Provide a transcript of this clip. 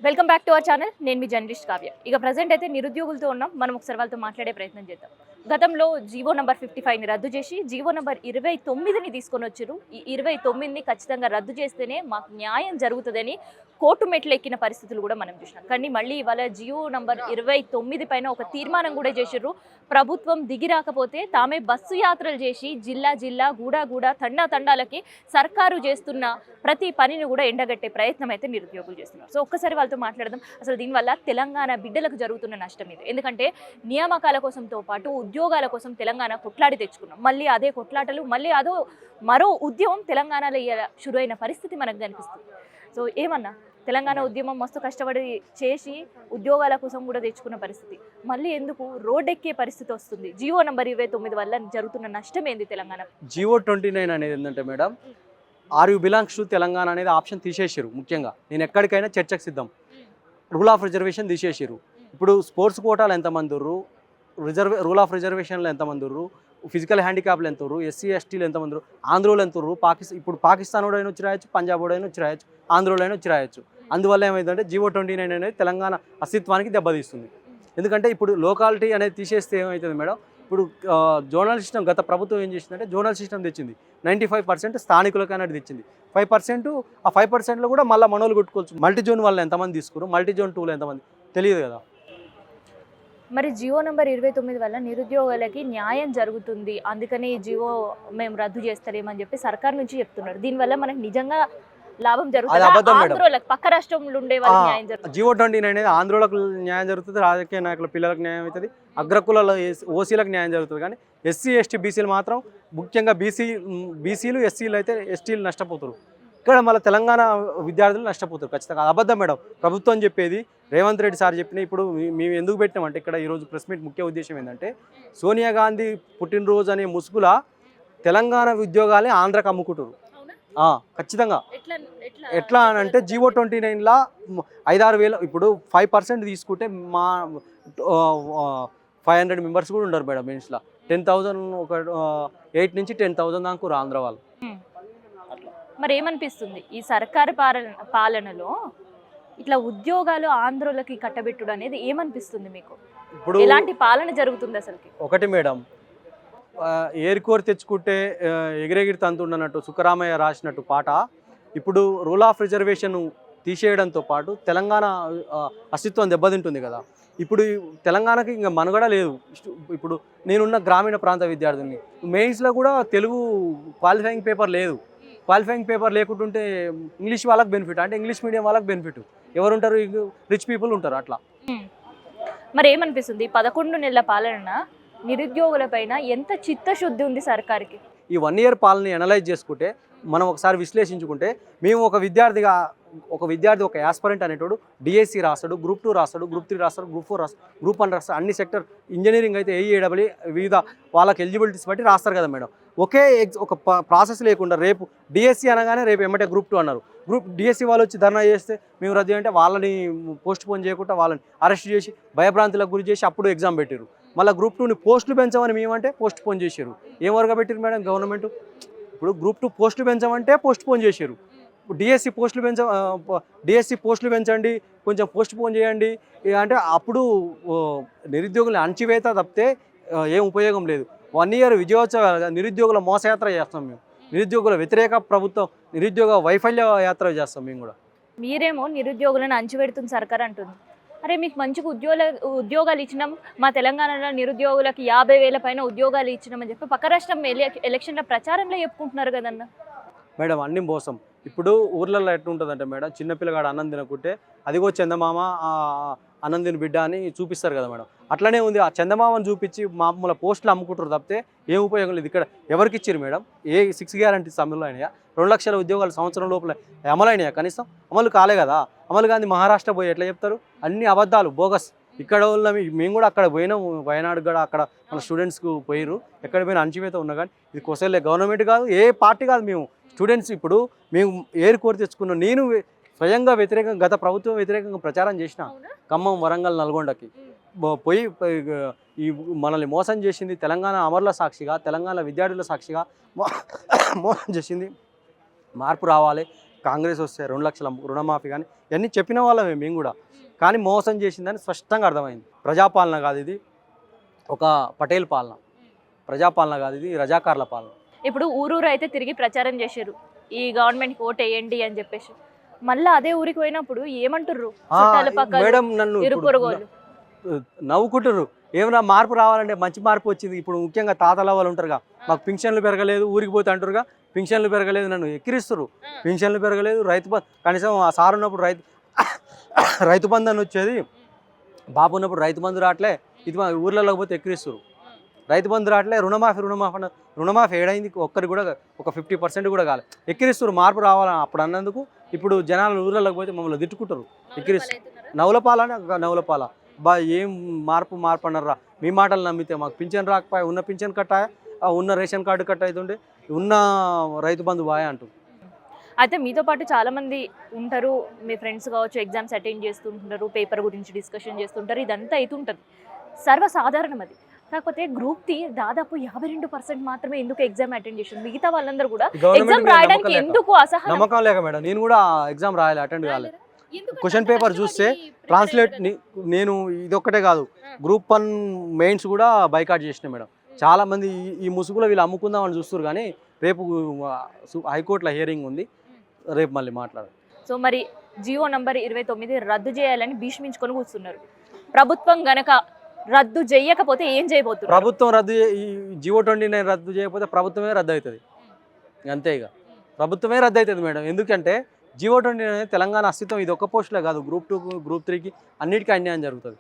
Welcome back to our channel. నేను మీ journalist Kavya. ఇక present అయితే నిరుద్యోగులతో ఉన్నాం. మనం ఒకసారి వాళ్ళతో మాట్లాడే ప్రయత్నం చేద్దాం. గతంలో జీవో నంబర్ 55ని రద్దు చేసి జీవో నంబర్ 29ని తీసుకొని వచ్చారు. ఈ 29ని ఖచ్చితంగా రద్దు చేస్తేనే మాకు న్యాయం జరుగుతుందని కోర్టు మెట్లు ఎక్కిన పరిస్థితులు కూడా మనం చూసినాం. కానీ మళ్ళీ ఇవాళ జీవో నంబర్ 29 పైన ఒక తీర్మానం కూడా చేసిర్రు. ప్రభుత్వం దిగి రాకపోతే తామే బస్సు యాత్రలు చేసి జిల్లా జిల్లా గూడ తండాలకి సర్కారు చేస్తున్న ప్రతి పనిని కూడా ఎండగట్టే ప్రయత్నం అయితే నిరుద్యోగులు చేస్తున్నారు. సో ఒక్కసారి వాళ్ళతో మాట్లాడదాం. అసలు దీనివల్ల తెలంగాణ బిడ్డలకు జరుగుతున్న నష్టం ఇది. ఎందుకంటే నియామకాల కోసంతో పాటు ఉద్యోగాల కోసం తెలంగాణ కొట్లాడి తెచ్చుకున్నాం. మళ్ళీ అదే కొట్లాటలు, మళ్ళీ మరో ఉద్యమం తెలంగాణలో షురు అయిన పరిస్థితి మనకు కనిపిస్తుంది. సో ఏమన్నా తెలంగాణ ఉద్యమం మస్తు కష్టపడి చేసి ఉద్యోగాల కోసం కూడా తెచ్చుకున్న పరిస్థితి మళ్ళీ ఎందుకు రోడ్డెక్కే పరిస్థితి వస్తుంది? జీవో నంబర్ 29 వల్ల జరుగుతున్న నష్టం ఏంది తెలంగాణ? జీవో 29 అనేది ఏంటంటే madam, are you belongs to Telangana అనేది ఆప్షన్ తీసేసారు. ముఖ్యంగా నేను ఎక్కడికైనా చర్చకు సిద్ధం. రూల్ ఆఫ్ రిజర్వేషన్ తీసేసారు. ఇప్పుడు స్పోర్ట్స్ కోటాలు ఎంతమంది ఉర్రు, రూల్ ఆఫ్ రిజర్వేషన్లు ఎంతమంది ఉర్రు, ఫిజికల్ హ్యాండిక్యాప్లు ఎంత ఉర్రు, ఎస్సీ ఎస్టీలు ఎంతమంది ఉర్రు, ఆంధ్రోలు ఎంత ఉర్రు, ఇప్పుడు పాకిస్తాన్ అయినా వచ్చి రాయొచ్చు, పంజాబ్ అయినా వచ్చి రాయొచ్చు, ఆంధ్రోలు అయినా వచ్చి రాయొచ్చు. అందువల్ల ఏమైందంటే జీవో 29 అనేది తెలంగాణ అస్తిత్వానికి దెబ్బతీస్తుంది. ఎందుకంటే ఇప్పుడు లోకాలిటీ అనేది తీసేస్తే ఏమవుతుంది మేడం, ఇప్పుడు జోనల్ సిస్టమ్ గత ప్రభుత్వం ఏం చేసిందంటే జోనల్ సిస్టమ్ తెచ్చింది. 95% స్థానికులకు అనేది తెచ్చింది. 5% ఆ 5%లో కూడా మళ్ళీ మనోళ్ళు కొట్టుకోవచ్చు. మల్టీ జోన్ వాళ్ళు ఎంతమంది తీసుకున్నారు, మల్టీ జోన్ 2లో ఎంతమంది తెలియదు కదా. మరి జియో నంబర్ 29 వల్ల నిరుద్యోగులకి న్యాయం జరుగుతుంది, అందుకని ఈ జియో మేము రద్దు చేస్తారేమని చెప్పి సర్కార్ నుంచి చెప్తున్నారు. దీనివల్ల మనకి నిజంగా లాభం జరుగుతుంది, పక్క రాష్ట్రంలో ఉండే వాళ్ళకి న్యాయం జరుగుతుంది. జియో 29 అనేది ఆంధ్రోలకు న్యాయం జరుగుతుంది, రాజకీయ నాయకుల పిల్లలకు న్యాయం అవుతుంది, అగ్రకులలో ఓసీలకు న్యాయం జరుగుతుంది. కానీ ఎస్సీ ఎస్టీ బీసీలు మాత్రం, ముఖ్యంగా బీసీలు ఎస్సీలు అయితే ఎస్టీలు నష్టపోతారు. ఇక్కడ మళ్ళీ తెలంగాణ విద్యార్థులు నష్టపోతారు ఖచ్చితంగా. అబద్ధం మేడం ప్రభుత్వం చెప్పేది. రేవంత్ రెడ్డి సార్ చెప్పిన ఇప్పుడు మేము ఎందుకు పెట్టినామంటే ఇక్కడ ఈరోజు ప్రెస్ మీట్ ముఖ్య ఉద్దేశం ఏంటంటే, సోనియా గాంధీ పుట్టినరోజు అనే ముసుగులా తెలంగాణ ఉద్యోగాలే ఆంధ్రకు అమ్ముకుంటారు ఖచ్చితంగా. ఎట్లా అని అంటే జీవో 29లా 5-6 వేల, ఇప్పుడు 5% తీసుకుంటే మా 500 మెంబర్స్ కూడా ఉండరు మేడం. మెయిన్స్లో 10,000, ఒక 8 నుంచి 10,000 దాకా ఆంధ్ర వాళ్ళు. మరి ఏమనిపిస్తుంది ఈ సర్కారు పాలనలో ఇట్లా ఉద్యోగాలు ఆంధ్రులకి కట్టబెట్టుడు అనేది ఏమనిపిస్తుంది మీకు? ఇప్పుడు ఎలాంటి పాలన జరుగుతుంది అసలు? ఒకటి మేడం, ఏరుకోరు తెచ్చుకుంటే ఎగిరెగిరి తంతుండనట్టు సుఖరామయ్య రాసినట్టు పాట. ఇప్పుడు రూల్ ఆఫ్ రిజర్వేషన్ తీసేయడంతో పాటు తెలంగాణ అస్తిత్వం దెబ్బతింటుంది కదా. ఇప్పుడు తెలంగాణకి ఇంకా మనుగడ లేదు. ఇప్పుడు నేనున్న గ్రామీణ ప్రాంత విద్యార్థిని, మెయిన్స్లో కూడా తెలుగు క్వాలిఫైయింగ్ పేపర్ లేదు. క్వాలిఫైయింగ్ పేపర్ లేకుంటుంటే ఇంగ్లీష్ వాళ్ళకి బెనిఫిట్, అంటే ఇంగ్లీష్ మీడియం వాళ్ళకి బెనిఫిట్. ఎవరు ఉంటారు? రిచ్ పీపుల్ ఉంటారు. అట్లా మరి ఏమనిపిస్తుంది 11 నెలల పాలన నిరుద్యోగుల పైన ఎంత చిత్తశుద్ధి ఉంది సర్కార్కి? ఈ 1 ఇయర్ పాలనని అనలైజ్ చేసుకుంటే, మనం ఒకసారి విశ్లేషించుకుంటే, మేము ఒక విద్యార్థి ఒక యాస్పరెంట్ అనేటోడు డిఎస్సి రాస్తాడు, గ్రూప్ 2 రాస్తాడు, గ్రూప్ 3 రాస్తాడు, గ్రూప్ 4 రాస్తాడు, గ్రూప్ 1 రాస్తాడు, అన్ని సెక్టర్, ఇంజనీరింగ్ అయితే ఏఈఏడబ్ల్యూ వివిధ వాళ్ళకి ఎలిజిబిలిటీస్ బట్టి రాస్తారు కదా మేడం. ఒకే ఒక ప్రాసెస్ లేకుండా రేపు డిఎస్సి అనగానే రేపు ఎమ్మటే గ్రూప్ 2 అన్నారు. డిఎస్సి వాళ్ళు వచ్చి ధర్నా చేస్తే మేము రద్దు అంటే వాళ్ళని పోస్ట్ పోన్ చేయకుండా వాళ్ళని అరెస్ట్ చేసి భయభ్రాంతులకు గురి చేసి అప్పుడు ఎగ్జామ్ పెట్టారు. మళ్ళీ గ్రూప్ 2ని పోస్టులు పెంచమని మేమంటే పోస్ట్ పోన్ చేశారు. ఏం వరకు పెట్టారు మేడం గవర్నమెంట్? ఇప్పుడు గ్రూప్ 2 పోస్టులు పెంచమంటే పోస్ట్ పోన్ చేశారు. డిఎస్సి పోస్టులు పెంచండి, కొంచెం పోస్ట్ పోన్ చేయండి అంటే అప్పుడు నిరుద్యోగులు అణచివేత తప్పితే ఏం ఉపయోగం లేదు. 1 ఇయర్ విజయోత్సవ నిరుద్యోగుల మోసయాత్ర చేస్తాం మేము. నిరుద్యోగుల వ్యతిరేక ప్రభుత్వం, నిరుద్యోగ వైఫల్య యాత్ర చేస్తాం మేము కూడా. మీరేమో నిరుద్యోగులను అంచిపెడుతుంది సర్కార్ అంటుంది. అరే మీకు మంచిగా ఉద్యోగాలు ఇచ్చినాం, మా తెలంగాణలో నిరుద్యోగులకి 50,000 పైన ఉద్యోగాలు ఇచ్చినామని చెప్పి పక్క రాష్ట్రం ఎలక్షన్ల ప్రచారంలో చెప్పుకుంటున్నారు కదన్న మేడం. అన్ని మోసం. ఇప్పుడు ఊర్లలో ఎట్లుంటుందంటే మేడం, చిన్నపిల్లగాడు అన్నం తినకుంటే అదిగో చందమామ అన్నం తిని బిడ్డ అని చూపిస్తారు కదా మేడం. అట్లనే ఉంది. ఆ చందమామను చూపించి మామూలు పోస్టులు అమ్ముకుంటారు తప్పితే ఏం ఉపయోగం లేదు. ఇక్కడ ఎవరికి ఇచ్చారు మేడం? ఏ 6 గ్యారంటీస్ అమలు అయినాయా? 2 లక్షల ఉద్యోగాలు సంవత్సరం లోపల అమలైనాయా? కనీసం అమలు కాలే కదా. అమలు కానీ మహారాష్ట్ర పోయి ఎట్లా చెప్తారు? అన్ని అబద్ధాలు, బోగస్. ఇక్కడ ఉన్న మేము కూడా అక్కడ పోయినాం, వయనాడు కూడా అక్కడ మన స్టూడెంట్స్కు పోయిరు. ఎక్కడ పోయినా అంచివేత ఉన్నా కానీ ఇది కొసలే గవర్నమెంట్ కాదు, ఏ పార్టీ కాదు. మేము స్టూడెంట్స్ ఇప్పుడు మేము ఏరుకోరి తెచ్చుకున్నాం. నేను స్వయంగా గత ప్రభుత్వం వ్యతిరేకంగా ప్రచారం చేసిన ఖమ్మం, వరంగల్, నల్గొండకి పోయి ఈ మనల్ని మోసం చేసింది తెలంగాణ అమరుల సాక్షిగా, తెలంగాణ విద్యార్థుల సాక్షిగా మోసం చేసింది. మార్పు రావాలి, కాంగ్రెస్ వస్తే 2 లక్షల రుణమాఫీ కానీ ఇవన్నీ చెప్పిన వాళ్ళమే మేము కూడా. కానీ మోసం చేసిందని స్పష్టంగా అర్థమైంది. ప్రజాపాలన కాదు ఇది, ఒక పటేల్ పాలన. ప్రజాపాలన కాదు ఇది, రజాకార్ల పాలన. ఇప్పుడు ఊరూరు అయితే తిరిగి ప్రచారం చేశారు ఈ గవర్నమెంట్కి ఓటు వేయండి అని చెప్పేసి. మళ్ళీ అదే ఊరికి పోయినప్పుడు ఏమంటుర్రు చుట్టాల పక్కన మేడం నన్ను ఇరుగు పొరుగు వాళ్ళు? నవ్వుకుంటారు. ఏమైనా మార్పు రావాలంటే మంచి మార్పు వచ్చింది. ఇప్పుడు ముఖ్యంగా తాతల వాళ్ళు ఉంటారుగా, మాకు పింఛన్లు పెరగలేదు, ఊరికి పోతే అంటారుగా పింఛన్లు పెరగలేదు, నన్ను ఎక్కిరిస్తారు. పింఛన్లు పెరగలేదు, రైతు కనీసం ఆ సార్ ఉన్నప్పుడు రైతు బంధు అని వచ్చేది, బాబు ఉన్నప్పుడు రైతు బంధు రావట్లే, ఇది మా ఊర్లలో పోతే ఎక్కిరిస్తారు. రైతు బంధు రావట్లే, రుణమాఫీ ఏడైంది ఒక్కరికి కూడా, ఒక 50% కూడా కాలేదు, ఎక్కిరిస్తారు. మార్పు రావాలని అప్పుడు అన్నందుకు ఇప్పుడు జనాలు ఊర్లలోకి పోతే మమ్మల్ని తిట్టుకుంటారు, ఎక్కిరిస్తారు. నవలపాల బా ఏం మార్పు అన్నారా, మీ మాటలు నమ్మితే మాకు పింఛన్ రాకపోయా, ఉన్న పింఛన్ కట్టాయా, ఉన్న రేషన్ కార్డు కట్ అవుతుండే, ఉన్న రైతు బంధు బాయా అంటుంది. అయితే మీతో పాటు చాలా మంది ఉంటారు, మీ ఫ్రెండ్స్ కావచ్చు, ఎగ్జామ్స్ అటెండ్ చేస్తుంటారు, పేపర్ గురించి డిస్కషన్ చేస్తుంటారు, ఇదంతా అవుతుంటుంది, సర్వసాధారణం అది. కాకపోతే గ్రూప్ ది దాదాపు 52% మాత్రమే ఎందుకు ఎగ్జామ్ అటెండ్ చేసింది. మిగతా వాళ్ళందరూ కూడా ఎగ్జామ్ రాయడానికి ఎందుకు అసహనం? నమ్మకం లేక మేడం నేను కూడా ఎగ్జామ్ రాయాలి, అటెండ్ కాలేదు. క్వశ్చన్ పేపర్ చూస్తే ట్రాన్స్లేట్ నేను ఇదొక్కటే కాదు, గ్రూప్ 1 మెయిన్స్ కూడా బైకాట్ చేసిన మేడం. చాలా మంది ఈ ముసుగులో వీళ్ళు అమ్ముకుందామని చూస్తారు. కానీ రేపు హైకోర్టులో హియరింగ్ ఉంది, రేపు మళ్ళీ మాట్లాడాలి. సో మరి జియో నంబర్ 29 రద్దు చేయాలని భీష్మించుకొని కూర్చున్నారు. ప్రభుత్వం గనక రద్దు చేయకపోతే ఏం చేయబోతున్నారు? ప్రభుత్వం ఈ జియో 29 రద్దు చేయకపోతే ప్రభుత్వమే రద్దు అవుతుంది, అంతే. ఇక ప్రభుత్వమే రద్దు అవుతుంది మేడం. ఎందుకంటే జియో 29 తెలంగాణ అస్తిత్వం ఇది ఒక్క పోస్టులే కాదు, గ్రూప్ 2 గ్రూప్ 3కి అన్నిటికీ అన్యాయం జరుగుతుంది.